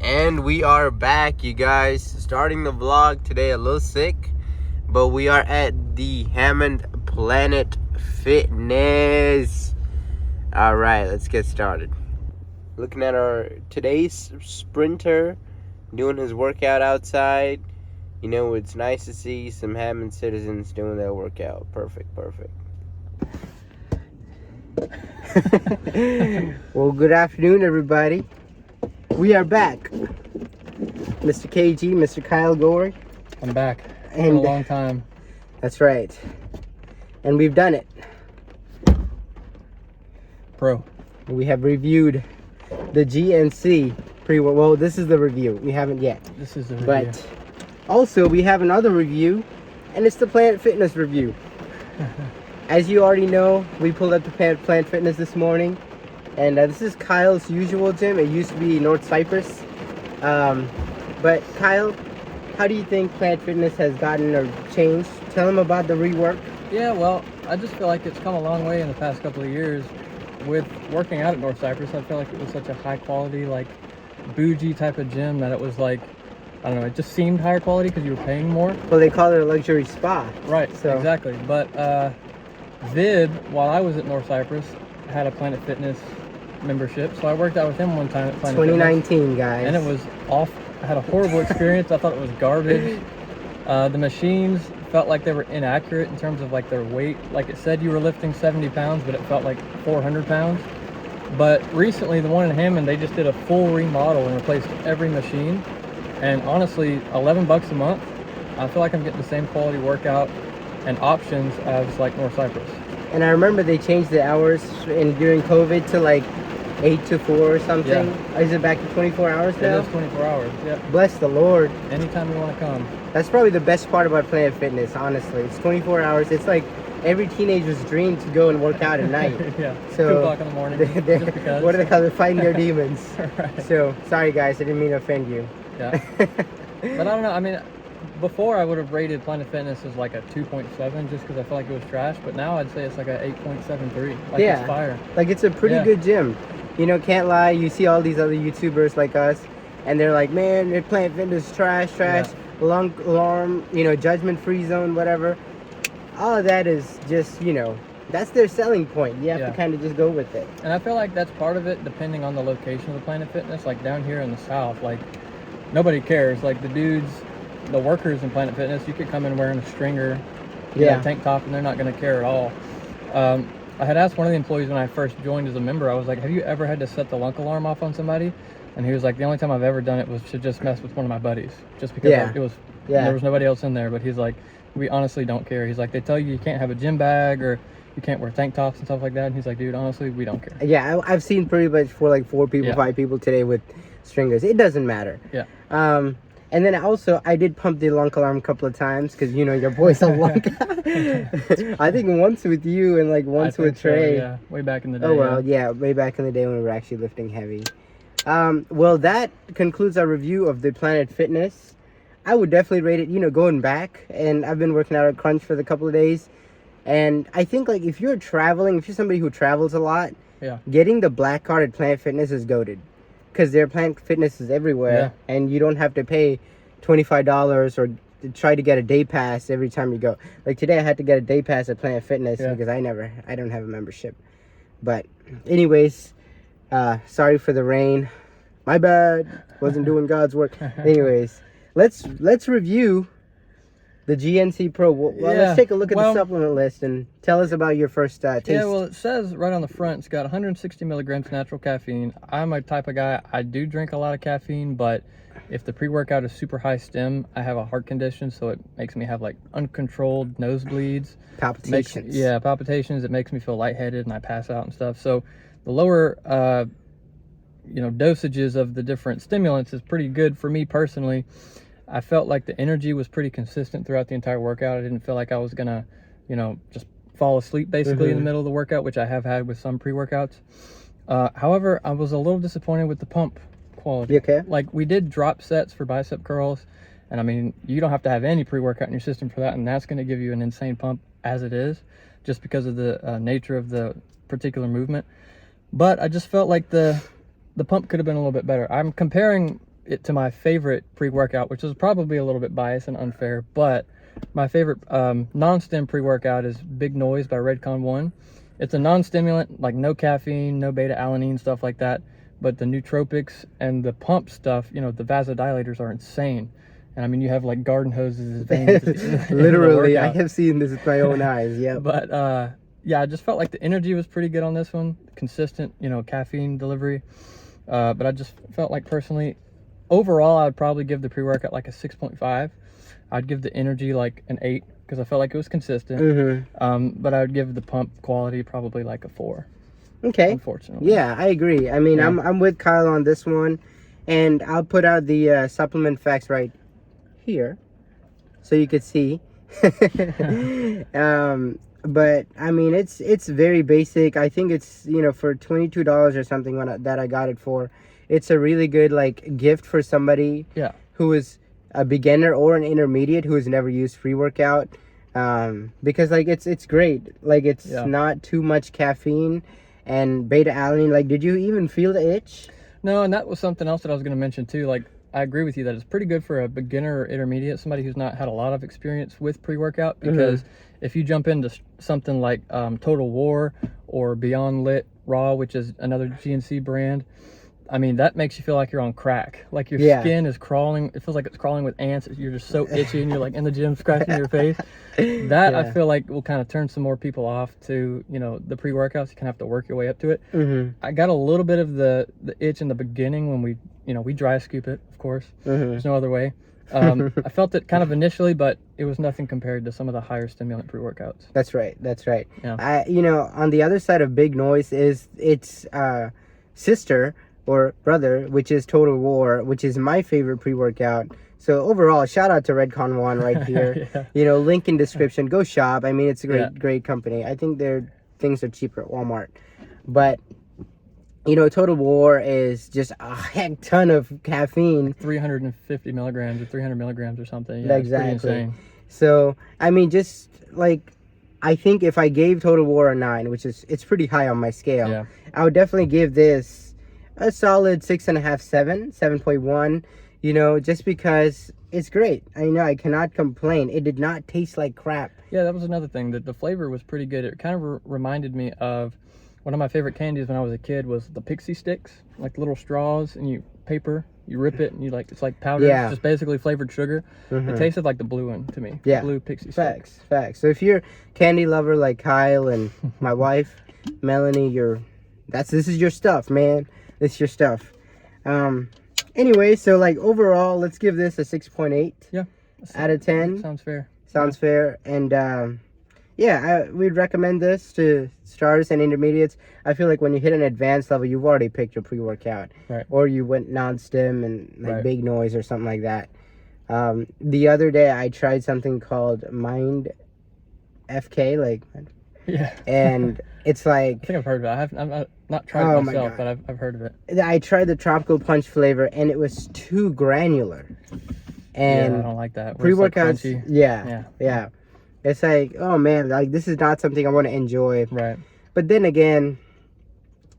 And we are back, you guys. Starting the vlog today a little sick, but we are at the Hammond Planet Fitness. All right, let's get started. Looking at our today's sprinter doing his workout outside. You know, it's nice to see some Hammond citizens doing their workout. Perfect. Well, good afternoon, everybody. We are back. Mr. KG, Mr. Kyle Gore. I'm back. And In a long time. That's right. And we've done it. Pro. We have reviewed the GNC pre-workout. Well, this is the review. We haven't yet. This is the review. But also, we have another review, and it's the Planet Fitness review. As you already know, we pulled up to Planet Fitness this morning. And this is Kyle's usual gym. It used to be North Cypress. But Kyle, how do you think Planet Fitness has gotten or changed? Tell them about the rework. Yeah, well, I just feel like it's come a long way in the past couple of years. With working out at North Cypress, I feel like it was such a high quality, like bougie type of gym that it was like, I don't know, it just seemed higher quality because you were paying more. Well, they call it a luxury spa. Right, so. Exactly. But Vid, while I was at North Cypress, had a Planet Fitness membership, so I worked out with him one time at Planet 2019 Fitness, guys, and it was off. I had a horrible experience. I thought it was garbage. The machines felt like they were inaccurate in terms of like their weight. Like it said you were lifting 70 pounds, but it felt like 400 pounds. But recently, the one in Hammond, they just did a full remodel and replaced every machine. And honestly, $11 a month, I feel like I'm getting the same quality workout and options as like North Cypress. And I remember they changed the hours during COVID to like 8 to 4 or something. Yeah. Is it back to 24 hours now? It is 24 hours, yeah. Bless the Lord. Anytime you want to come. That's probably the best part about Planet Fitness, honestly. It's 24 hours. It's like every teenager's dream to go and work out at night. Yeah, so 2 o'clock in the morning, just because. What do they call it? Fighting their demons. Right. So, sorry guys, I didn't mean to offend you. Yeah. But I don't know, I mean, before I would have rated Planet Fitness as like a 2.7 just because I felt like it was trash, but now I'd say it's like a 8.73. Like yeah, it's fire. Like it's a pretty good gym. You know, can't lie, you see all these other YouTubers like us, and they're like, man, they're Planet Fitness trash, long alarm, you know, judgment-free zone, whatever. All of that is just, you know, that's their selling point. You have to kind of just go with it. And I feel like that's part of it, depending on the location of the Planet Fitness. Like down here in the South, like nobody cares. Like the dudes, the workers in Planet Fitness, you could come in wearing a stringer, a tank top, and they're not going to care at all. I had asked one of the employees when I first joined as a member, I was like, have you ever had to set the lunk alarm off on somebody? And he was like, the only time I've ever done it was to just mess with one of my buddies, just because there was nobody else in there. But he's like, we honestly don't care. He's like, they tell you can't have a gym bag or you can't wear tank tops and stuff like that. And he's like, dude, honestly, we don't care. Yeah, I've seen pretty much for like 4 people, 5 people today with stringers. It doesn't matter. Yeah. And then also, I did pump the lunk alarm a couple of times because, you know, your boy's a lunk. I think once with you and like once with Trey. So, yeah, way back in the day. Oh, well, yeah, way back in the day when we were actually lifting heavy. Well, that concludes our review of the Planet Fitness. I would definitely rate it, you know, going back. And I've been working out at Crunch for the couple of days. And I think, like, if you're traveling, if you're somebody who travels a lot, getting the black card at Planet Fitness is goated. Because their Planet Fitness is everywhere, and you don't have to pay $25 or try to get a day pass every time you go. Like today, I had to get a day pass at Planet Fitness because I don't have a membership. But anyways, sorry for the rain. My bad. Wasn't doing God's work. Anyways, let's review the GNC Pro. Well, let's take a look at the supplement list and tell us about your first taste. Yeah, well, it says right on the front, it's got 160 milligrams natural caffeine. I'm a type of guy, I do drink a lot of caffeine, but if the pre-workout is super high stim, I have a heart condition, so it makes me have like uncontrolled nosebleeds. Palpitations. Palpitations. It makes me feel lightheaded and I pass out and stuff. So the lower, dosages of the different stimulants is pretty good for me personally. I felt like the energy was pretty consistent throughout the entire workout. I didn't feel like I was gonna, just fall asleep basically in the middle of the workout, which I have had with some pre-workouts. However, I was a little disappointed with the pump quality. Okay. Like we did drop sets for bicep curls, and I mean, you don't have to have any pre-workout in your system for that, and that's going to give you an insane pump as it is, just because of the nature of the particular movement. But I just felt like the pump could have been a little bit better. I'm comparing it to my favorite pre-workout, which is probably a little bit biased and unfair, but my favorite non-stim pre-workout is Big Noise by Redcon 1. It's a non-stimulant, like no caffeine, no beta-alanine, stuff like that. But the nootropics and the pump stuff, you know, the vasodilators are insane. And I mean, you have like garden hoses as veins. Literally, I have seen this with my own eyes. Yeah. But yeah, I just felt like the energy was pretty good on this one. Consistent, you know, caffeine delivery. But I just felt like personally, overall, I'd probably give the pre-workout like a 6.5. I'd give the energy like an 8 because I felt like it was consistent. But I would give the pump quality probably like a 4. Okay. Unfortunately. Yeah, I agree. I mean, Yeah. I'm with Kyle on this one, and I'll put out the supplement facts right here, so you could see. But I mean, it's very basic. I think it's, you know, for $22 or something that I got it for. It's a really good like gift for somebody who is a beginner or an intermediate who has never used pre-workout, because like it's great. Like it's not too much caffeine and beta-alanine. Like, did you even feel the itch? No, and that was something else that I was going to mention too. Like, I agree with you that it's pretty good for a beginner or intermediate, somebody who's not had a lot of experience with pre-workout, because if you jump into something like Total War or Beyond Lit Raw, which is another GNC brand, I mean, that makes you feel like you're on crack. Like your skin is crawling. It feels like it's crawling with ants. You're just so itchy and you're like in the gym scratching your face. That I feel like will kind of turn some more people off to, you know, the pre-workouts. You kind of have to work your way up to it. I got a little bit of the itch in the beginning when we dry scoop it, of course. There's no other way. I felt it kind of initially, but it was nothing compared to some of the higher stimulant pre-workouts. That's right. Yeah. You know, on the other side of Big Noise is its sister or brother, which is Total War, which is my favorite pre-workout. So overall, shout out to Redcon 1 right here. You know, link in description. Go shop. I mean, it's a great company. I think their things are cheaper at Walmart. But, you know, Total War is just a heck ton of caffeine. 350 milligrams or 300 milligrams or something. Yeah, exactly. It's pretty insane. So, I mean, just like, I think if I gave Total War a 9, which is, it's pretty high on my scale, I would definitely give this a solid 6.5, 7.1, you know, just because it's great. I know I cannot complain. It did not taste like crap. Yeah, that was another thing. That the flavor was pretty good. It kind of reminded me of one of my favorite candies when I was a kid was the Pixie Sticks, like little straws, and you rip it, and you like, it's like powder. It's just basically flavored sugar. It tasted like the blue one to me. Yeah, blue Pixie Sticks. Facts. So if you're a candy lover like Kyle and my wife Melanie, this is your stuff, man. This is your stuff. Anyway, so like overall, let's give this a 6.8 out of 10. Sounds fair. Sounds fair. And we'd recommend this to starters and intermediates. I feel like when you hit an advanced level, you've already picked your pre-workout, or you went non-stim and like Big Noise or something like that. The other day I tried something called Mind FK, and it's like, I think I've heard of it. I've not tried it myself, but I've heard of it. I tried the Tropical Punch flavor, and it was too granular. And I don't like that. Pre-workouts, like yeah. It's like, oh man, like this is not something I want to enjoy. Right. But then again,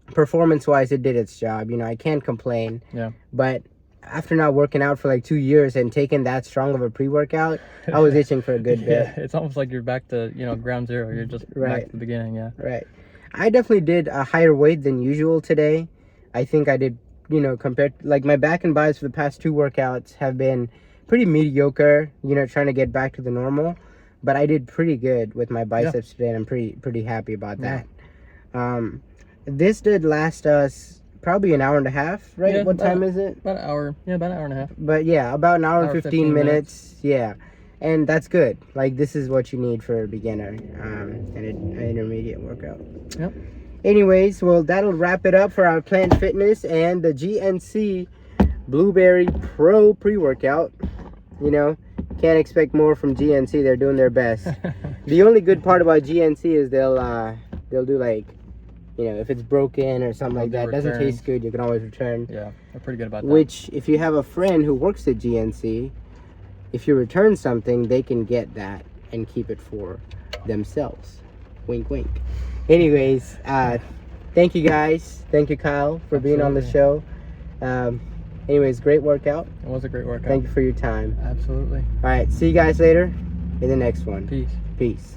performance-wise, it did its job. You know, I can't complain. Yeah. But after not working out for like 2 years and taking that strong of a pre-workout, I was itching for a good bit. It's almost like you're back to, ground zero. You're just back to the beginning, Right. I definitely did a higher weight than usual today. I think I did, compared, like my back and buys for the past 2 workouts have been pretty mediocre, trying to get back to the normal. But I did pretty good with my biceps today, and I'm pretty happy about that. This did last us probably an hour and a half, right? Yeah, what time is it? About an hour. Yeah, about an hour and a half. But yeah, about an hour and 15 minutes. Yeah. And that's good. Like, this is what you need for a beginner and an intermediate workout. Yep. Anyways, well, that'll wrap it up for our Planet Fitness and the GNC Blueberry Pro pre-workout. Can't expect more from GNC. They're doing their best. The only good part about GNC is they'll do like, if it's broken or something like that, doesn't taste good, you can always return. Yeah, they're pretty good about that. Which, if you have a friend who works at GNC, if you return something, they can get that and keep it for themselves. Wink, wink. Anyways, thank you guys. Thank you, Kyle, for being on the show. Anyways, great workout. It was a great workout. Thank you for your time. Absolutely. All right, see you guys later in the next one. Peace. Peace.